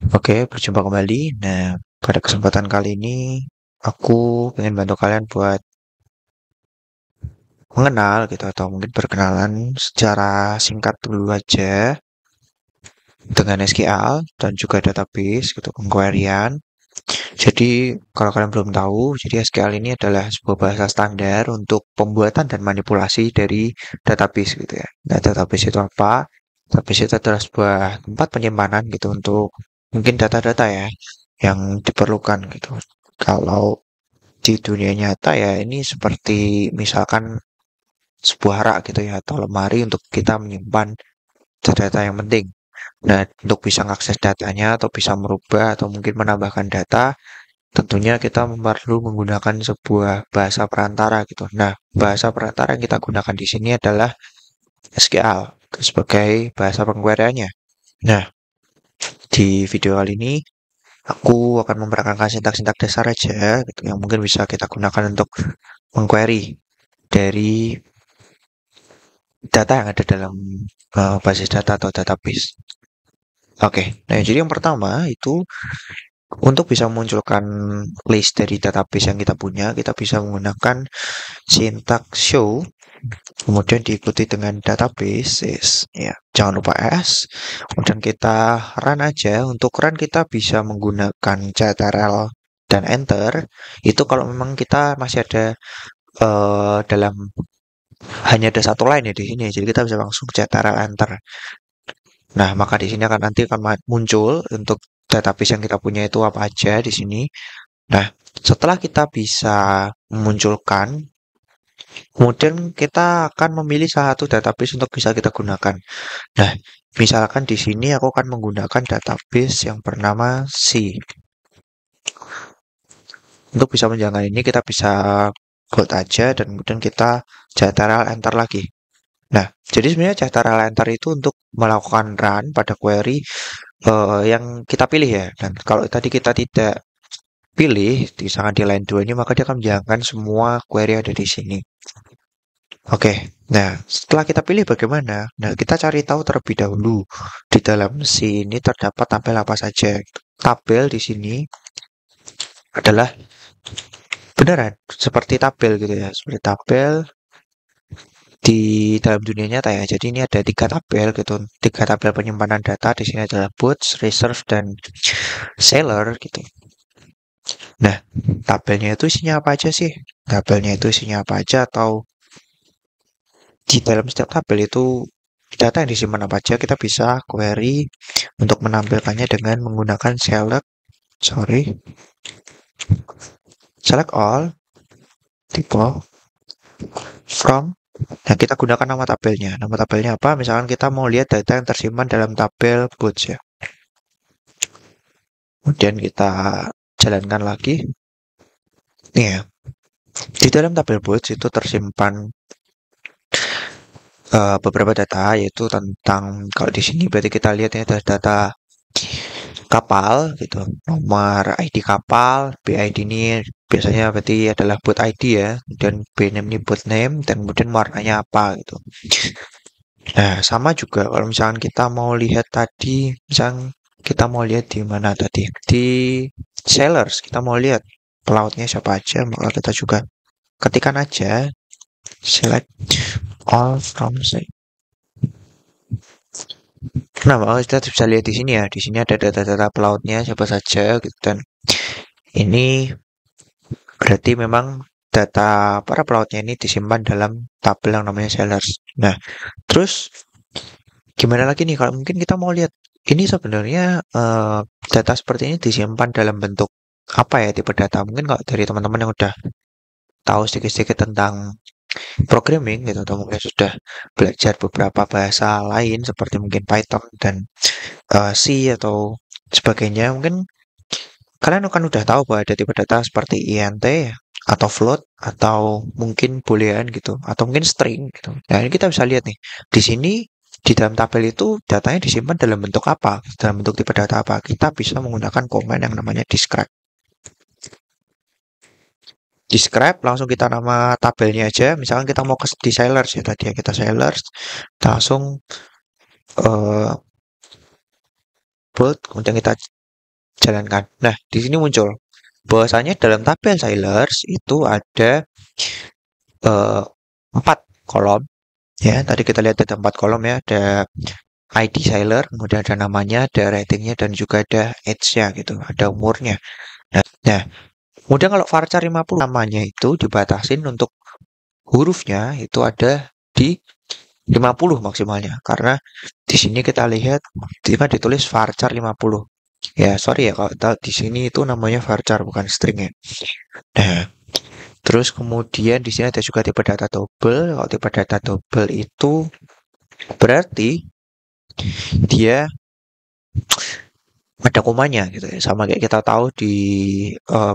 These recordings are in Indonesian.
Oke, berjumpa kembali. Nah, pada kesempatan kali ini aku ingin bantu kalian buat mengenal gitu atau mungkin berkenalan secara singkat dulu aja dengan SQL dan juga database gitu, penguarian. Jadi, kalau kalian belum tahu, jadi SQL ini adalah sebuah bahasa standar untuk pembuatan dan manipulasi dari database gitu ya. Nah, database itu apa? Database itu adalah sebuah tempat penyimpanan gitu untuk mungkin data-data ya yang diperlukan gitu. Kalau di dunia nyata ya ini seperti misalkan sebuah rak gitu ya atau lemari untuk kita menyimpan data-data yang penting. Nah, untuk bisa mengakses datanya atau bisa merubah atau mungkin menambahkan data, tentunya kita perlu menggunakan sebuah bahasa perantara gitu. Nah, bahasa perantara yang kita gunakan di sini adalah SQL sebagai bahasa penguariannya. Nah, di video kali ini aku akan memperkenalkan sintak-sintak dasar aja gitu yang mungkin bisa kita gunakan untuk mengquery dari data yang ada dalam basis data atau database. Oke, nah jadi yang pertama itu untuk bisa memunculkan list dari database yang kita punya, kita bisa menggunakan syntax show, kemudian diikuti dengan database, ya jangan lupa s, kemudian kita run aja. Untuk run kita bisa menggunakan ctrl dan enter. Itu kalau memang kita masih ada dalam hanya ada satu line ya di sini, jadi kita bisa langsung ctrl enter. Nah, maka di sini akan nanti akan muncul untuk database yang kita punya itu apa aja di sini. Nah, setelah kita bisa memunculkan, kemudian kita akan memilih salah satu database untuk bisa kita gunakan. Nah, misalkan di sini aku akan menggunakan database yang bernama C. Untuk bisa menjalankan ini kita bisa buat aja dan kemudian kita ctrl enter lagi. Nah, jadi sebenarnya ctrl enter itu untuk melakukan run pada query yang kita pilih ya. Dan kalau tadi kita tidak pilih, misalkan di line 2 ini, maka dia akan menjalankan semua query ada di sini. Oke, nah setelah kita pilih bagaimana? Nah, kita cari tahu terlebih dahulu di dalam sini terdapat tabel apa saja. Tabel di sini adalah beneran seperti tabel gitu ya, seperti tabel di dalam dunia nyata ya. Jadi ini ada 3 tabel gitu, 3 tabel penyimpanan data. Di sini adalah boots, reserve, dan seller gitu. Nah, tabelnya itu isinya apa aja sih? Tabelnya itu isinya apa aja atau di dalam setiap tabel itu data yang disimpan apa aja kita bisa query untuk menampilkannya dengan menggunakan select all tipe from. Nah, kita gunakan nama tabelnya. Nama tabelnya apa? Misalkan kita mau lihat data yang tersimpan dalam tabel boots ya. Kemudian kita jalankan lagi. Nih ya, di dalam tabel boots itu tersimpan beberapa data yaitu tentang kalau di sini berarti kita lihat ini ada data kapal gitu, nomor ID kapal, BID ini biasanya berarti adalah boat ID ya, dan BName ini boat name, dan kemudian warnanya apa gitu. Nah, sama juga kalau misalkan kita mau lihat tadi, misalkan kita mau lihat di mana tadi, di sailors, kita mau lihat pelautnya siapa aja, maka kita juga ketikkan aja select all from say. Nah, maka kita bisa lihat di sini ya, di sini ada data-data pelautnya siapa saja gitu, dan ini berarti memang data para pelautnya ini disimpan dalam tabel yang namanya sellers. Nah, terus gimana lagi nih kalau mungkin kita mau lihat ini sebenarnya data seperti ini disimpan dalam bentuk apa ya tipe data? Mungkin kalau dari teman-teman yang udah tahu sedikit-sedikit tentang programming gitu atau mungkin sudah belajar beberapa bahasa lain seperti mungkin Python dan C atau sebagainya, mungkin kalian akan udah tahu bahwa ada tipe data seperti int atau float atau mungkin boolean gitu atau mungkin string gitu. Nah, ini kita bisa lihat nih. Di sini di dalam tabel itu datanya disimpan dalam bentuk apa? Dalam bentuk tipe data apa? Kita bisa menggunakan command yang namanya describe. Describe langsung kita nama tabelnya aja. Misalkan kita mau ke di sellers ya tadi ya, kita sellers, kita langsung uh, kemudian kita jalankan. Nah, di sini muncul bahwasanya dalam tabel Sailors itu ada eh, 4 kolom. Ya, tadi kita lihat ada 4 kolom ya, ada ID Sailor, kemudian ada namanya, ada ratingnya, dan juga ada age-nya gitu, ada umurnya. Nah, kemudian kalau varchar 50 namanya itu dibatasin untuk hurufnya itu ada di 50 maksimalnya. Karena di sini kita lihat kita ditulis varchar 50. Ya, sorry ya kalau di sini itu namanya varchar bukan string ya. Nah, terus kemudian di sini ada juga tipe data double. Kalau tipe data double itu berarti dia ada komanya gitu ya. Sama kayak kita tahu di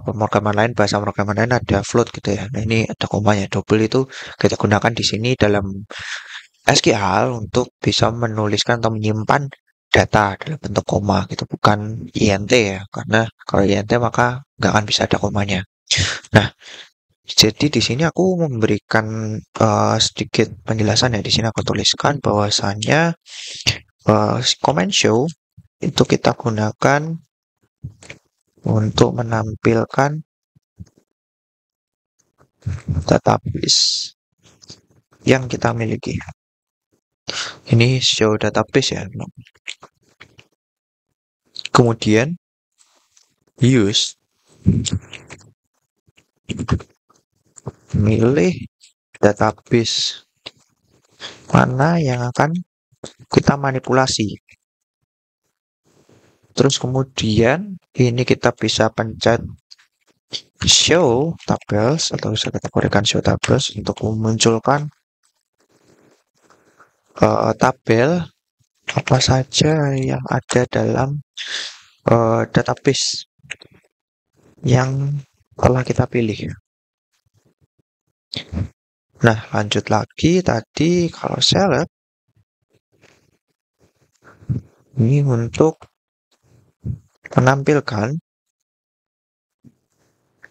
pemrograman lain, bahasa pemrograman lain ada float gitu ya. Nah, ini ada komanya. Double itu kita gunakan di sini dalam SQL untuk bisa menuliskan atau menyimpan data dalam bentuk koma gitu, bukan INT ya. Karena kalau INT maka nggak akan bisa ada komanya. Nah, jadi di sini aku memberikan sedikit penjelasan ya. Di sini aku tuliskan bahwasannya comment show itu kita gunakan untuk menampilkan database yang kita miliki. Ini show database ya. Kemudian use milih database mana yang akan kita manipulasi. Terus kemudian ini kita bisa pencet show tables atau bisa kategorikan show tables untuk memunculkan tabel apa saja yang ada dalam database yang telah kita pilih. Nah, lanjut lagi tadi kalau select ini untuk menampilkan,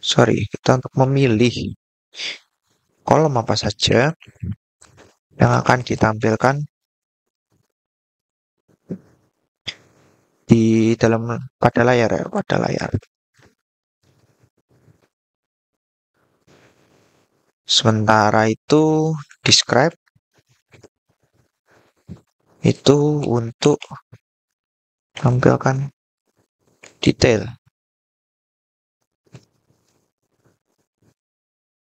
kita untuk memilih kolom apa saja yang akan ditampilkan di dalam pada layar ya, pada layar. Sementara itu describe itu untuk tampilkan detail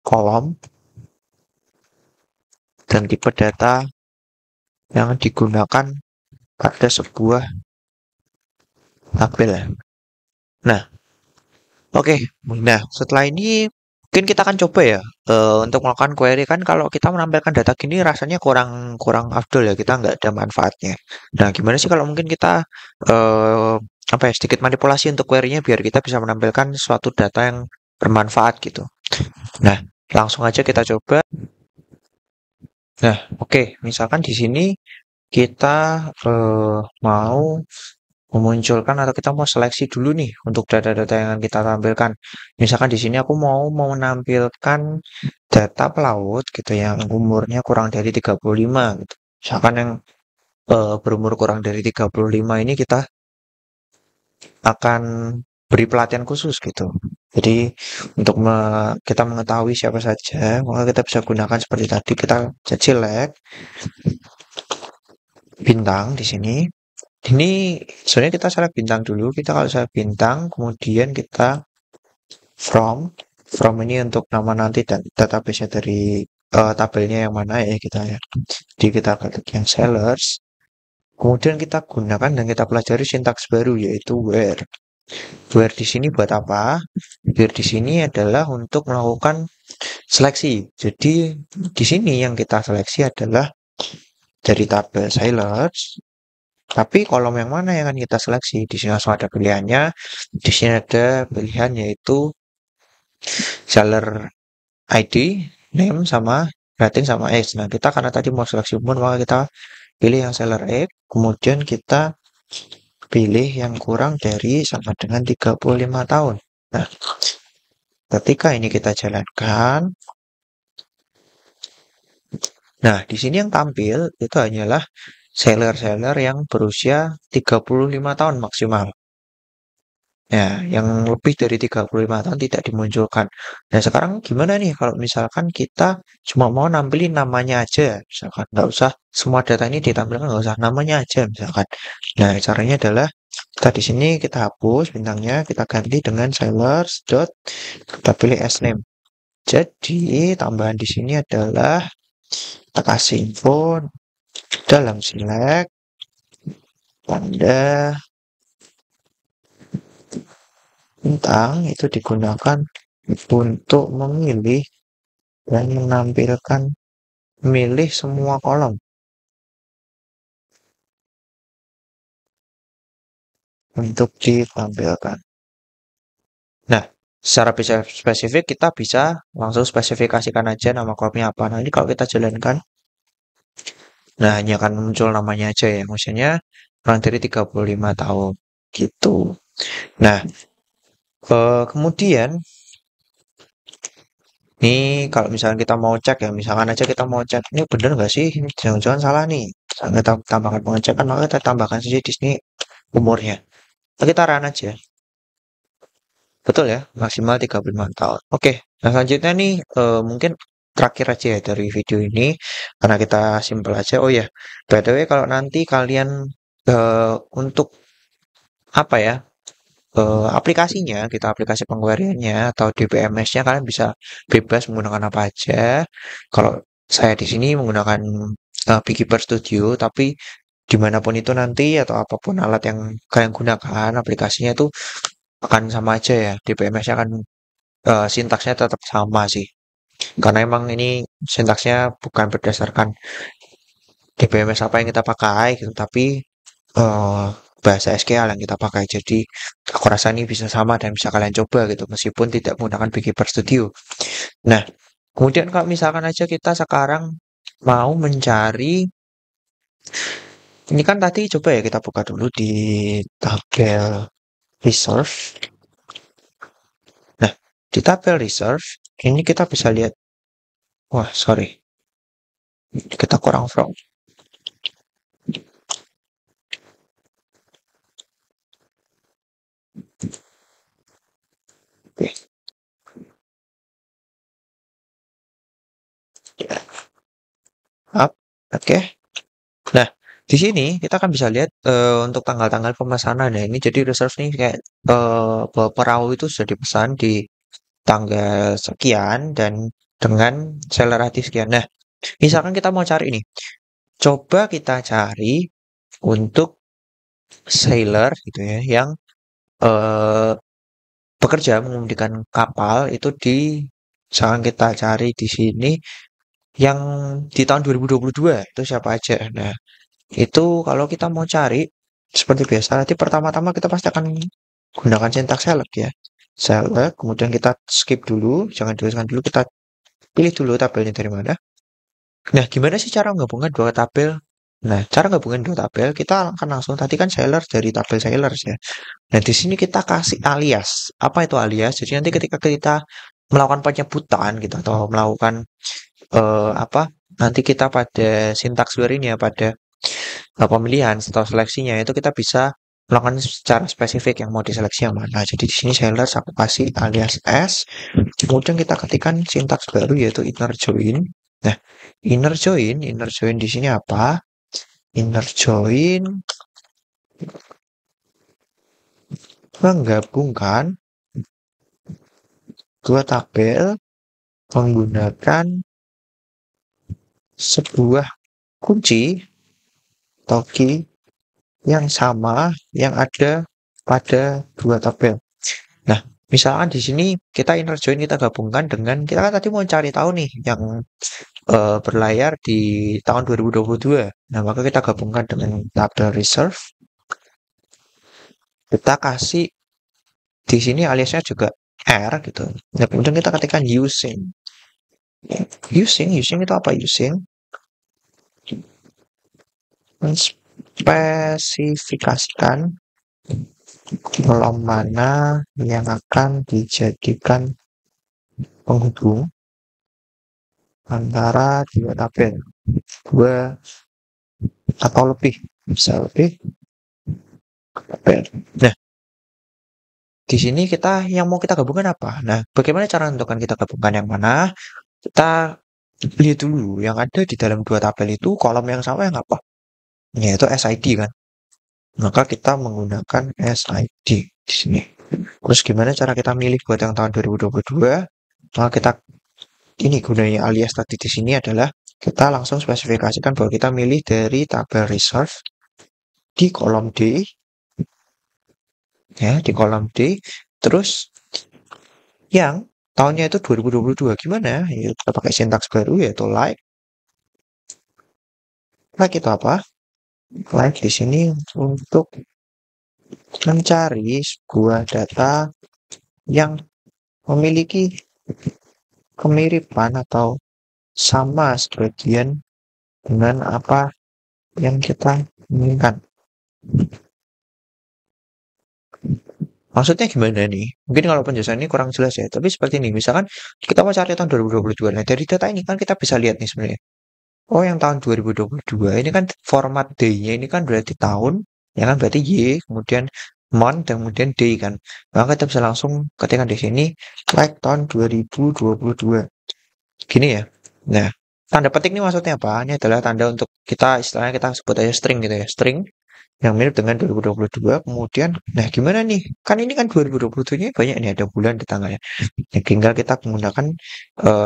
kolom dan tipe data yang digunakan pada sebuah tabel. Nah, oke. Nah, setelah ini mungkin kita akan coba ya untuk melakukan query. Kan kalau kita menampilkan data gini rasanya kurang kurang afdol ya, kita nggak ada manfaatnya. Nah, gimana sih kalau mungkin kita eh, apa ya, sedikit manipulasi untuk query-nya biar kita bisa menampilkan suatu data yang bermanfaat gitu. Nah, langsung aja kita coba. Nah, oke. Misalkan di sini kita mau memunculkan atau kita mau seleksi dulu nih untuk data-data yang akan kita tampilkan. Misalkan di sini aku mau menampilkan data pelaut gitu yang umurnya kurang dari 35 gitu. Misalkan yang berumur kurang dari 35 ini kita akan beri pelatihan khusus gitu. Jadi untuk kita mengetahui siapa saja, maka kita bisa gunakan seperti tadi, kita select bintang di sini. Ini sebenarnya kita select bintang dulu. Kita kalau select bintang, kemudian kita from ini untuk nama nanti dan database-nya dari tabelnya yang mana ya kita ya. Jadi kita ketik yang sellers. Kemudian kita gunakan dan kita pelajari sintaks baru yaitu where. Where di sini buat apa? Where di sini adalah untuk melakukan seleksi. Jadi di sini yang kita seleksi adalah dari tabel sellers. Tapi kolom yang mana yang akan kita seleksi? Di sini langsung ada pilihannya. Di sini ada pilihan yaitu seller ID, name sama rating sama age. Nah, kita karena tadi mau seleksi umur maka kita pilih yang seller age, kemudian kita pilih yang kurang dari sama dengan 35 tahun. Nah, ketika ini kita jalankan, nah di sini yang tampil itu hanyalah seller-seller yang berusia 35 tahun maksimal. Ya, yang lebih dari 35 tahun tidak dimunculkan. Nah, sekarang gimana nih kalau misalkan kita cuma mau nampilin namanya aja, misalkan nggak usah semua data ini ditampilkan, nggak usah namanya aja, misalkan. Nah, caranya adalah kita di sini kita hapus bintangnya, kita ganti dengan sellers dot kita pilih as name. Jadi tambahan di sini adalah kita kasih info dalam select tanda bintang itu digunakan untuk memilih dan menampilkan milih semua kolom untuk ditampilkan. Nah, secara bisa spesifik kita bisa langsung spesifikasikan aja nama kolomnya apa. Nah, ini kalau kita jalankan, nah hanya akan muncul namanya aja ya. Maksudnya kurang dari 35 tahun gitu. Nah, kemudian nih kalau misalkan kita mau cek ya, misalkan aja kita mau cek ini bener nggak sih? Jangan-jangan salah nih. Misalkan kita tambahkan pengecekan, maka kita tambahkan saja di sini umurnya. Nah, kita run aja. Betul ya, maksimal 35 tahun. Oke, nah selanjutnya nih mungkin terakhir aja ya dari video ini karena kita simpel aja. Oh ya, by the way kalau nanti kalian untuk apa ya aplikasinya, kita aplikasi penguariannya atau DBMS-nya kalian bisa bebas menggunakan apa aja. Kalau saya di sini menggunakan Beekeeper Studio, tapi dimanapun itu nanti atau apapun alat yang kalian gunakan, aplikasinya itu akan sama aja ya. DBMS-nya akan sintaksnya tetap sama sih. Karena emang ini sintaksnya bukan berdasarkan DBMS apa yang kita pakai gitu, tapi bahasa SQL yang kita pakai. Jadi aku rasa ini bisa sama dan bisa kalian coba gitu meskipun tidak menggunakan Beekeeper Studio. Nah, kemudian kalau misalkan aja kita sekarang mau mencari ini kan tadi coba ya kita buka dulu di tabel reserve. Nah, di tabel reserve ini kita bisa lihat, wah sorry, kita kurang from. Oke, up, oke. Nah, di sini kita kan bisa lihat untuk tanggal-tanggal pemesanan ya. Ini jadi reserve nih kayak bahwa perahu itu sudah dipesan di tanggal sekian dan dengan seller hati sekian. Nah, misalkan kita mau cari ini, coba kita cari untuk sailor gitu ya yang eh, bekerja mengemudikan kapal itu di misalkan kita cari di sini yang di tahun 2022 itu siapa aja. Nah, itu kalau kita mau cari seperti biasa nanti pertama-tama kita pasti akan gunakan syntax select ya. Select, kemudian kita skip dulu, jangan dituliskan dulu, kita pilih dulu tabelnya dari mana. Nah, gimana sih cara menggabungkan dua tabel? Nah, cara gabungin dua tabel, kita akan langsung tadi kan seller dari tabel sellers ya. Nah, di sini kita kasih alias. Apa itu alias? Jadi nanti ketika kita melakukan penyebutan gitu atau melakukan apa? Nanti kita pada syntax query ini ya pada pemilihan atau seleksinya itu kita bisa melakukan secara spesifik yang mau diseleksi yang mana. Jadi di sini sellers aku kasih alias S. Kemudian kita ketikkan sintaks baru yaitu inner join. Nah, inner join di sini apa? Inner join menggabungkan dua tabel menggunakan sebuah kunci atau key yang sama yang ada pada dua tabel. Nah, misalkan di sini kita inner join kita gabungkan dengan kita kan tadi mau cari tahu nih yang berlayar di tahun 2022. Nah, maka kita gabungkan dengan tabel reserve. Kita kasih di sini aliasnya juga R gitu. Nah, kemudian kita ketikkan using. Using itu apa using? Menspesifikasikan kolom mana yang akan dijadikan penghubung antara dua tabel. Dua atau lebih. Bisa lebih tabel. Nah, di sini yang mau kita gabungkan apa? Nah, bagaimana cara menentukan kita gabungkan yang mana? Kita lihat dulu yang ada di dalam dua tabel itu kolom yang sama yang apa? Yaitu SID kan. Maka kita menggunakan SID di sini. Terus gimana cara kita milih buat yang tahun 2022? Maka kita ini gunanya alias tadi di sini adalah kita langsung spesifikasikan bahwa kita milih dari tabel reserve di kolom D, ya di kolom D. Terus yang tahunnya itu 2022 gimana? Ya, kita pakai sintaks baru yaitu like. Like itu apa? Like di sini untuk mencari sebuah data yang memiliki kemiripan atau sama sebagian dengan apa yang kita inginkan. Maksudnya gimana nih? Mungkin kalau penjelasan ini kurang jelas ya, tapi seperti ini. Misalkan kita mau cari tahun 2022. Nah, dari data ini kan kita bisa lihat nih sebenarnya. Oh, yang tahun 2022 ini kan format day-nya ini kan berarti tahun, ya kan berarti Y, kemudian month, dan kemudian day kan. Maka kita bisa langsung ketikkan di sini like tahun 2022. Gini ya. Nah, tanda petik ini maksudnya apa? Ini adalah tanda untuk kita istilahnya kita sebut aja string gitu ya. String yang mirip dengan 2022. Kemudian, nah gimana nih? Kan ini kan 2022-nya banyak nih ada bulan di tanggalnya. Ya, tinggal kita menggunakan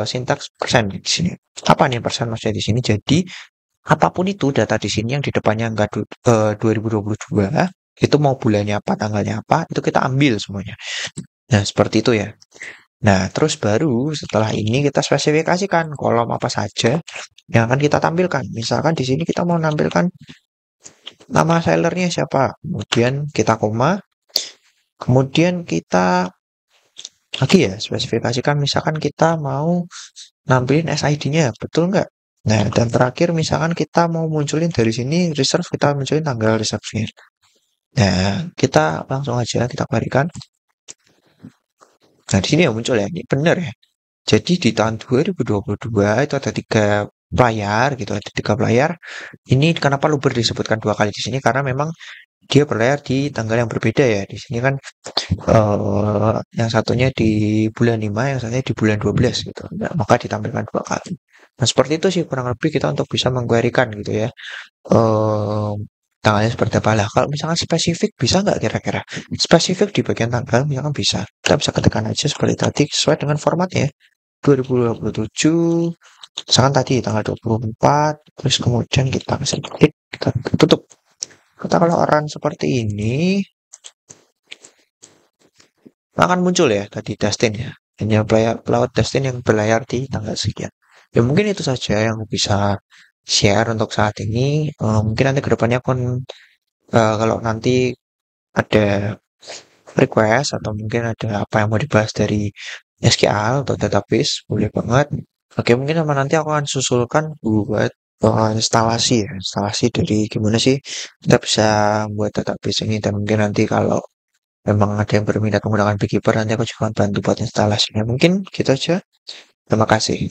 sintaks persen di sini. Apa nih persen maksudnya di sini? Jadi apapun itu data di sini yang di depannya angka 2022 itu mau bulannya apa, tanggalnya apa, itu kita ambil semuanya. Nah, seperti itu ya. Nah, terus baru setelah ini kita spesifikasikan kolom apa saja yang akan kita tampilkan. Misalkan di sini kita mau menampilkan nama sellernya siapa, kemudian kita koma, kemudian kita lagi ya spesifikasikan misalkan kita mau nampilin SID-nya, betul nggak? Nah, dan terakhir misalkan kita mau munculin dari sini reserve, kita munculin tanggal reserve-nya. Nah, kita langsung aja kita query-kan. Nah, di sini ya muncul ya, ini benar ya. Jadi di tahun 2022 itu ada 3 player gitu, ada 3 player. Ini kenapa Luber disebutkan 2 kali di sini? Karena memang dia berlayar di tanggal yang berbeda ya. Di sini kan yang satunya di bulan 5, yang satunya di bulan 12 gitu. Nah, maka ditampilkan 2 kali. Nah, seperti itu sih kurang lebih kita untuk bisa mengquerykan gitu ya. Eh tanggalnya seperti apa lah. Kalau misalkan spesifik bisa nggak kira-kira? Spesifik di bagian tanggal misalkan bisa. Kita bisa ketikkan aja seperti tadi sesuai dengan formatnya. 2027, misalkan tadi tanggal 24, terus kemudian kita kasih klik, kita tutup. Kita kalau run seperti ini, akan muncul ya tadi Dustin ya. Hanya pelaut Dustin yang berlayar di tanggal sekian. Ya mungkin itu saja yang bisa share untuk saat ini. Mungkin nanti kedepannya kalau nanti ada request atau mungkin ada apa yang mau dibahas dari SQL atau database, boleh banget. Oke, mungkin sama nanti aku akan susulkan buat instalasi ya, instalasi dari gimana sih kita bisa buat database ini dan mungkin nanti kalau memang ada yang berminat menggunakan Beekeeper nanti aku juga akan bantu buat instalasinya. Mungkin gitu aja. Terima kasih.